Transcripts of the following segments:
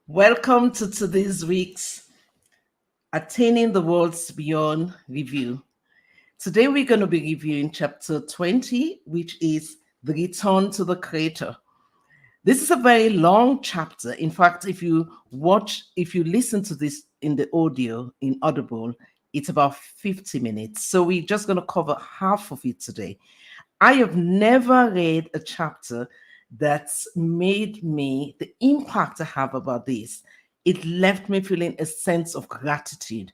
Welcome to today's week's Attaining the World's Beyond review. Today we're going to be reviewing chapter 20, which is The Return to the Creator. This is a very long chapter. In fact, if you listen to this in the audio, in Audible, it's about 50 minutes. So we're just going to cover half of it today. I have never read a chapter that's made me the impact I have about this. It left me feeling a sense of gratitude.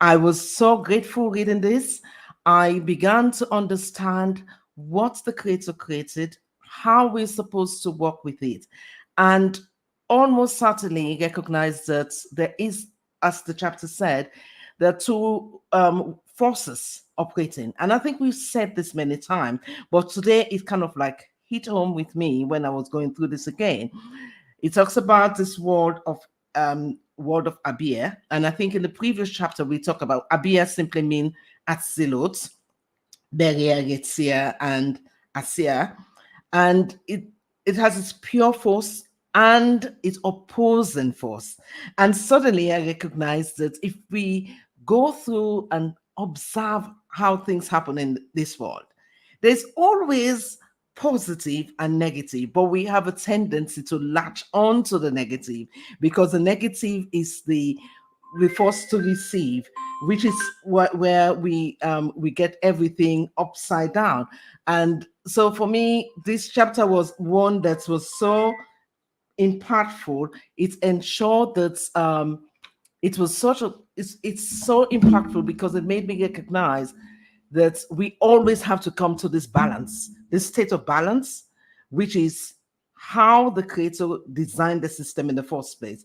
I was so grateful reading this. I began to understand what the Creator created, how we're supposed to work with it, and almost certainly recognize that there is, as the chapter said, there are two forces operating. And I think we've said this many times, but today it kind of like hit home with me when I was going through this again. It talks about this word of Abia, and I think in the previous chapter we talked about Abia simply mean Atzilut, Beria, Yetzia, and Asia, and it has its pure force and its opposing force. And suddenly I recognized that if we go through and observe how things happen in this world, there's always positive and negative, but we have a tendency to latch on to the negative because the negative is the force to receive, which is where we get everything upside down. And so for me, this chapter was one that was so impactful. It ensured that it was such a it's so impactful because it made me recognize that we always have to come to this balance, this state of balance, which is how the creator designed the system in the first place.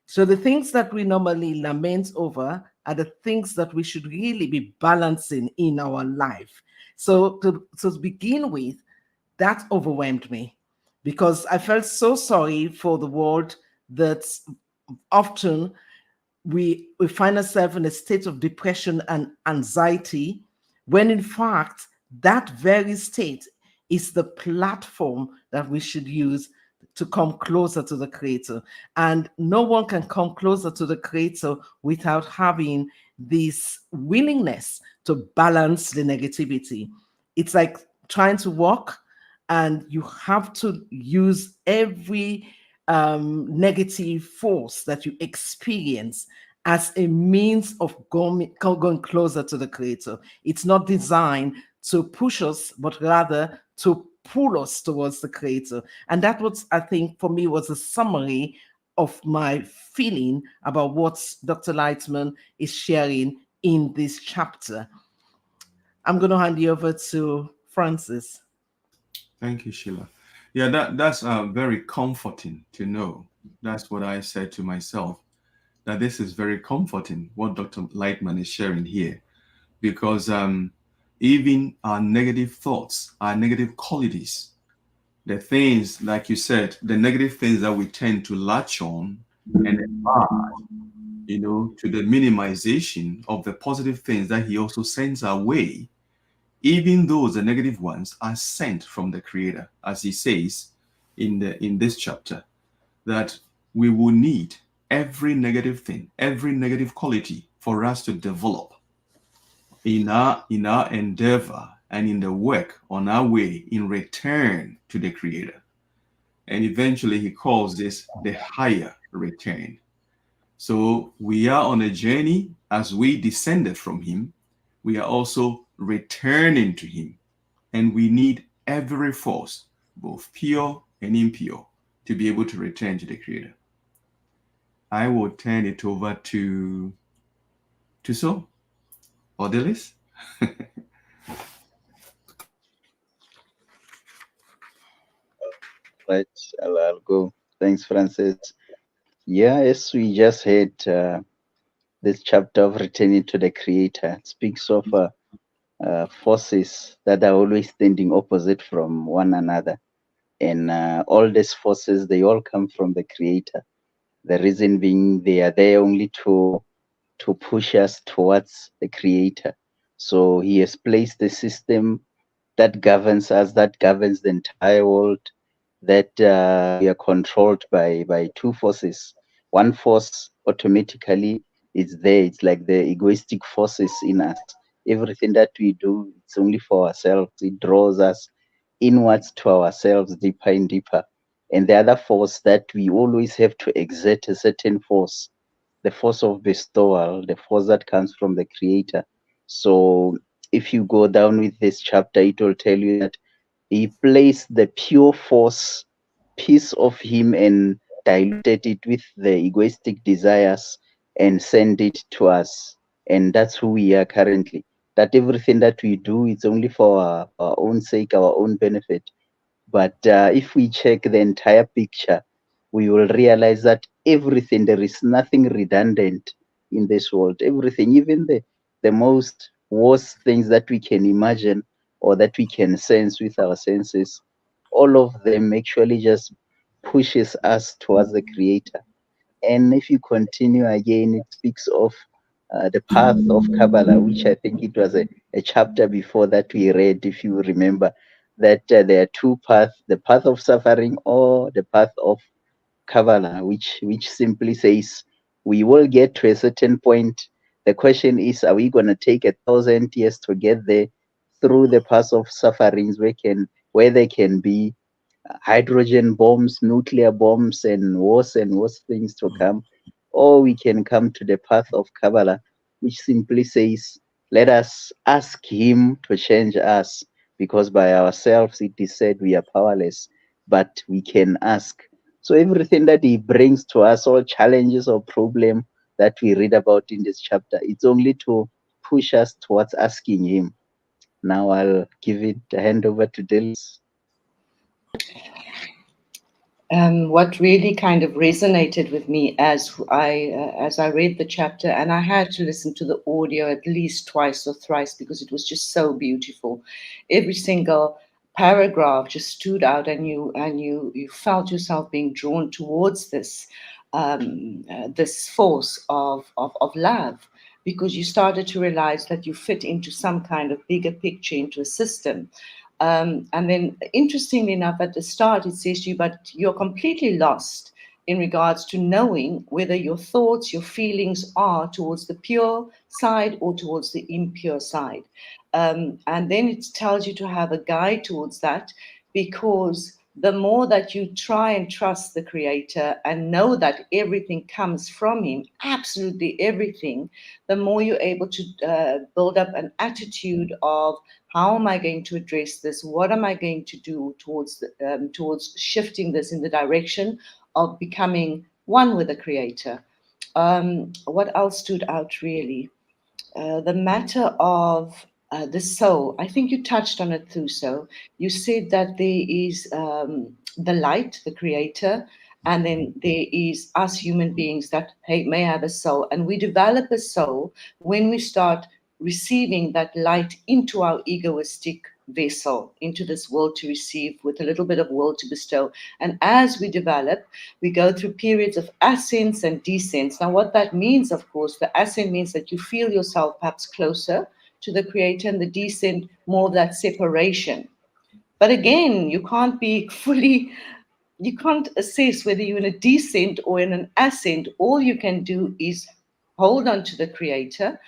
So the things that we normally lament over are the things that we should really be balancing in our life. So to begin with, that overwhelmed me because I felt so sorry for the world that often we find ourselves in a state of depression and anxiety, when in fact, that very state is the platform that we should use to come closer to the Creator. And no one can come closer to the Creator without having this willingness to balance the negativity. It's like trying to walk, and you have to use every negative force that you experience as a means of going closer to the Creator. It's not designed to push us, but rather to pull us towards the Creator. And that was, I think, for me, was a summary of my feeling about what Dr. Lightman is sharing in this chapter. I'm going to hand you over to Francis. Thank you, Sheila. Yeah, that's very comforting to know. That's what I said to myself, that this is very comforting what Dr. Lightman is sharing here, because even our negative thoughts, our negative qualities, the things, like you said, the negative things that we tend to latch on and add, to the minimization of the positive things that he also sends our way, even those the negative ones are sent from the Creator, as he says in this chapter, that we will need every negative thing, every negative quality for us to develop in our endeavor and in the work on our way in return to the Creator. And eventually he calls this the higher return. So we are on a journey. As we descended from him, we are also returning to him. And we need every force, both pure and impure, to be able to return to the Creator. I will turn it over to So or Delis. Right, I'll go. Thanks, Francis. Yeah, as we just heard, this chapter of returning to the Creator speaks of forces that are always standing opposite from one another. And all these forces, they all come from the Creator. The reason being they are there only to push us towards the Creator. So he has placed a system that governs us, that governs the entire world, that we are controlled by two forces. one force automatically is there. It's like the egoistic forces in us. Everything that we do, it's only for ourselves. It draws us inwards to ourselves, deeper and deeper. And the other force that we always have to exert a certain force, the force of bestowal, the force that comes from the Creator. So if you go down with this chapter, it will tell you that he placed the pure force, piece of him, and diluted it with the egoistic desires and sent it to us. And that's who we are currently. That everything that we do, it's only for our own sake, our own benefit. But if we check the entire picture, we will realize that everything, there is nothing redundant in this world. Everything, even the most worst things that we can imagine or that we can sense with our senses, all of them actually just pushes us towards the Creator. And if you continue again, it speaks of the path of Kabbalah, which I think it was a chapter before that we read, if you remember, that there are two paths, the path of suffering or the path of Kabbalah, which simply says we will get to a certain point. The question is, are we going to take 1,000 years to get there through the path of sufferings where there can be hydrogen bombs, nuclear bombs, and worse things to come. Or we can come to the path of Kabbalah, which simply says, let us ask Him to change us, because by ourselves it is said we are powerless, but we can ask. So everything that He brings to us, all challenges or problem that we read about in this chapter, it's only to push us towards asking Him. Now I'll give it a hand over to Delis. What really kind of resonated with me as I read the chapter, and I had to listen to the audio at least twice or thrice because it was just so beautiful. Every single paragraph just stood out, and you felt yourself being drawn towards this force of love, because you started to realize that you fit into some kind of bigger picture, into a system. And then, interestingly enough, at the start, it says to you, but you're completely lost in regards to knowing whether your thoughts, your feelings are towards the pure side or towards the impure side. And then it tells you to have a guide towards that, because the more that you try and trust the Creator and know that everything comes from Him, absolutely everything, the more you're able to build up an attitude of, how am I going to address this? What am I going to do towards shifting this in the direction of becoming one with the Creator? What else stood out really? The matter of the soul. I think you touched on it too. So you said that there is the light, the Creator, and then there is us human beings that may have a soul, and we develop a soul when we start receiving that light into our egoistic vessel, into this world to receive with a little bit of will to bestow. And as we develop, we go through periods of ascents and descents. Now, what that means, of course, the ascent means that you feel yourself perhaps closer to the Creator, and the descent, more of that separation. But again, you can't assess whether you're in a descent or in an ascent. All you can do is hold on to the Creator.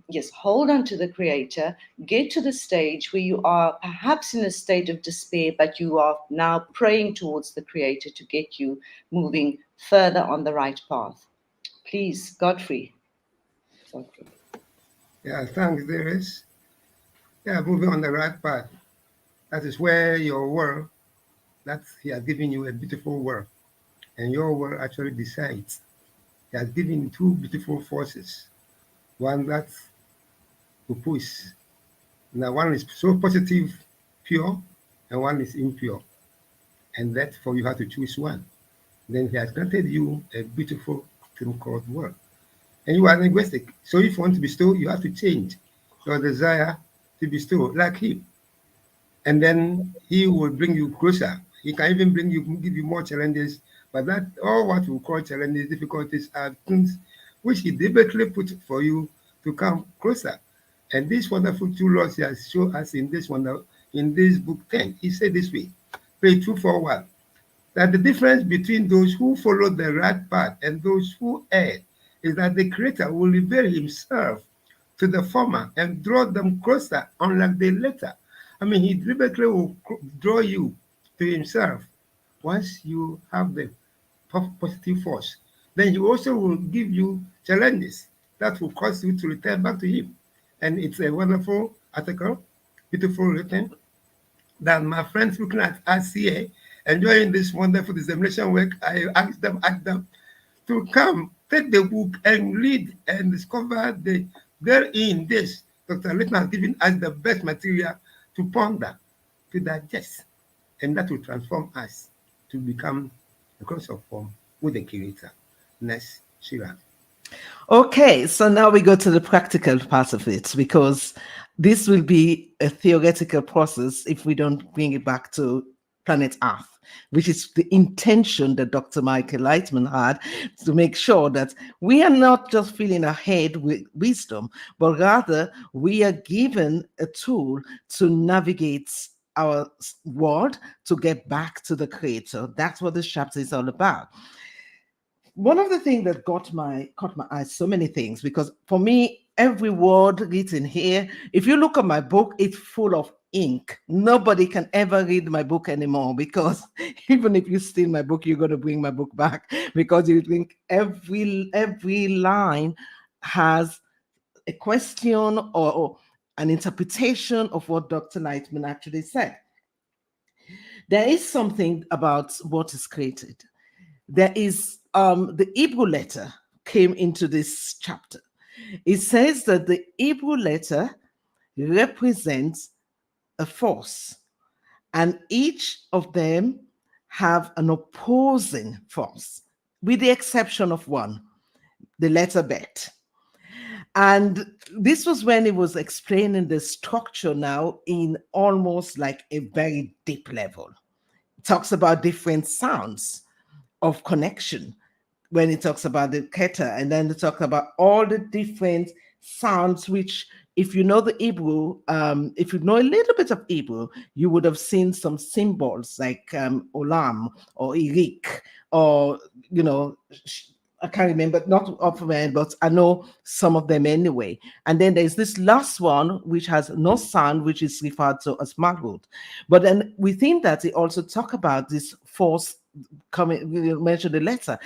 Yes, hold on to the Creator, get to the stage where you are perhaps in a state of despair, but you are now praying towards the Creator to get you moving further on the right path. Please, Godfrey. Yeah, thanks, Darius. Yeah, moving on the right path. That is where your world, that He has given you a beautiful world, and your world actually decides. He has given you two beautiful forces. One that's to push. Now, one is so positive, pure, and one is impure. And therefore, you have to choose one. Then He has granted you a beautiful thing called world. And you are egoistic. So if you want to bestow, you have to change your desire to bestow like Him. And then He will bring you closer. He can even give you more challenges. But that all what we call challenges, difficulties are things which He deliberately put for you to come closer. And this wonderful two laws He has shown us in this book 10. He said this way: play 2 for 1. that the difference between those who follow the right path and those who err is that the Creator will reveal himself to the former and draw them closer, unlike the latter. I mean, he deliberately will draw you to himself once you have the positive force. Then he also will give you challenges that will cause you to return back to him. And it's a wonderful article, beautiful written, that my friends looking at us here, enjoying this wonderful dissemination work, I asked them to come, take the book and read and discover the therein this. Dr. Laitman has given us the best material to ponder, to digest, and that will transform us to become a cross of form with the Creator. Next, Sheila. Okay, so now we go to the practical part of it, because this will be a theoretical process if we don't bring it back to planet Earth, which is the intention that Dr. Michael Laitman had, to make sure that we are not just filling our head with wisdom, but rather we are given a tool to navigate our world to get back to the Creator. That's what this chapter is all about. One of the things that caught my eye, so many things, because for me, every word written here, if you look at my book, it's full of ink. Nobody can ever read my book anymore, because even if you steal my book, you're going to bring my book back, because you think every line has a question or an interpretation of what Dr. Laitman actually said. There is something about what is created. There is the Hebrew letter came into this chapter. It says that the Hebrew letter represents a force, and each of them have an opposing force, with the exception of one, the letter bet. And this was when it was explaining the structure now in almost like a very deep level. It talks about different sounds of connection when it talks about the keta, and then it talks about all the different sounds, which if you know the Hebrew, if you know a little bit of Hebrew, you would have seen some symbols like olam or irik, or I can't remember, not offhand, but I know some of them anyway. And then there's this last one, which has no sound, which is referred to as malhut. But then within that, they also talk about this force coming, you mentioned the letter.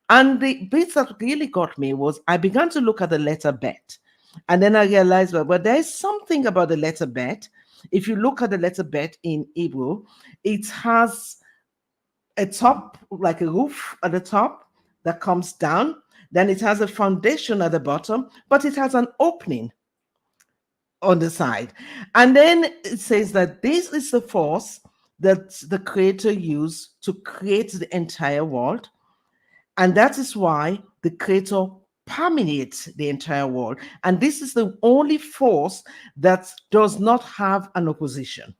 And the bit that really got me was I began to look at the letter bet. And then I realized, well, there is something about the letter bet. If you look at the letter bet in Hebrew, it has a top, like a roof at the top that comes down. Then it has a foundation at the bottom, but it has an opening on the side. And then it says that this is the force that the Creator used to create the entire world. And that is why the Creator permeates the entire world. And this is the only force that does not have an opposition.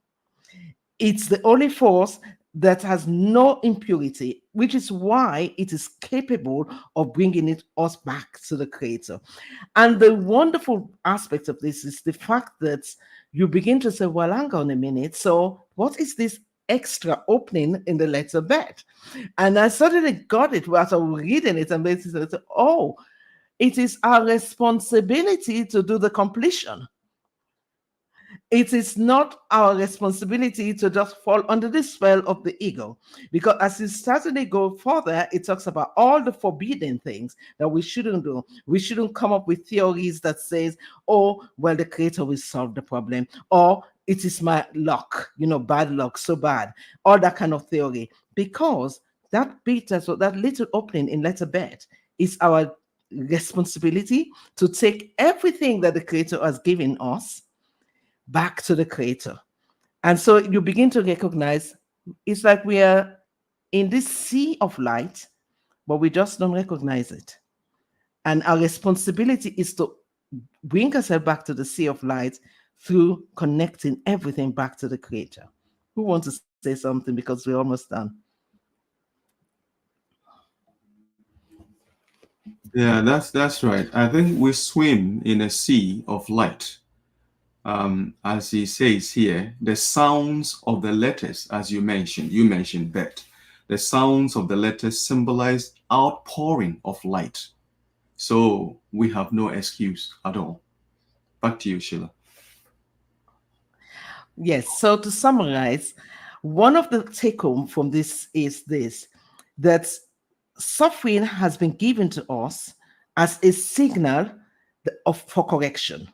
It's the only force that has no impurity, which is why it is capable of bringing us back to the Creator. And the wonderful aspect of this is the fact that you begin to say, well, hang on a minute. So what is this extra opening in the letter bet? And I suddenly got it as I was reading it, and basically said, oh, it is our responsibility to do the completion. It is not our responsibility to just fall under the spell of the ego. Because as you certainly go further, it talks about all the forbidden things that we shouldn't do. We shouldn't come up with theories that says, oh, well, the Creator will solve the problem, or it is my luck, bad luck, so bad, all that kind of theory. Because that bit, so that little opening in letter bet is our responsibility to take everything that the Creator has given us back to the Creator. And so you begin to recognize it's like we are in this sea of light, but we just don't recognize it. And our responsibility is to bring ourselves back to the sea of light through connecting everything back to the Creator. Who wants to say something, because we're almost done? Yeah, that's right. I think we swim in a sea of light. As he says here, the sounds of the letters, as you mentioned bet. The sounds of the letters symbolize outpouring of light. So we have no excuse at all. Back to you, Sheila. Yes. So to summarize, one of the take home from this is this, that suffering has been given to us as a signal for correction.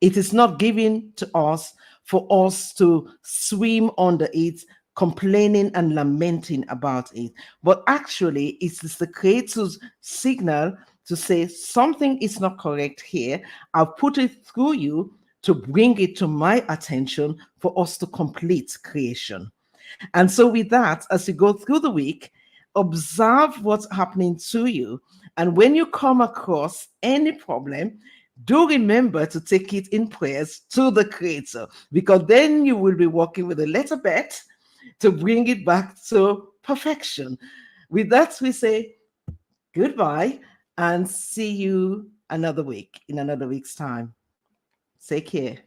It is not given to us for us to swim under it, complaining and lamenting about it. But actually, it is the Creator's signal to say something is not correct here. I'll put it through you to bring it to my attention for us to complete creation. And so, with that, as you go through the week, observe what's happening to you. And when you come across any problem, do remember to take it in prayers to the Creator, because then you will be working with a letter bet to bring it back to perfection. With that, we say goodbye and see you another week in another week's time. Take care.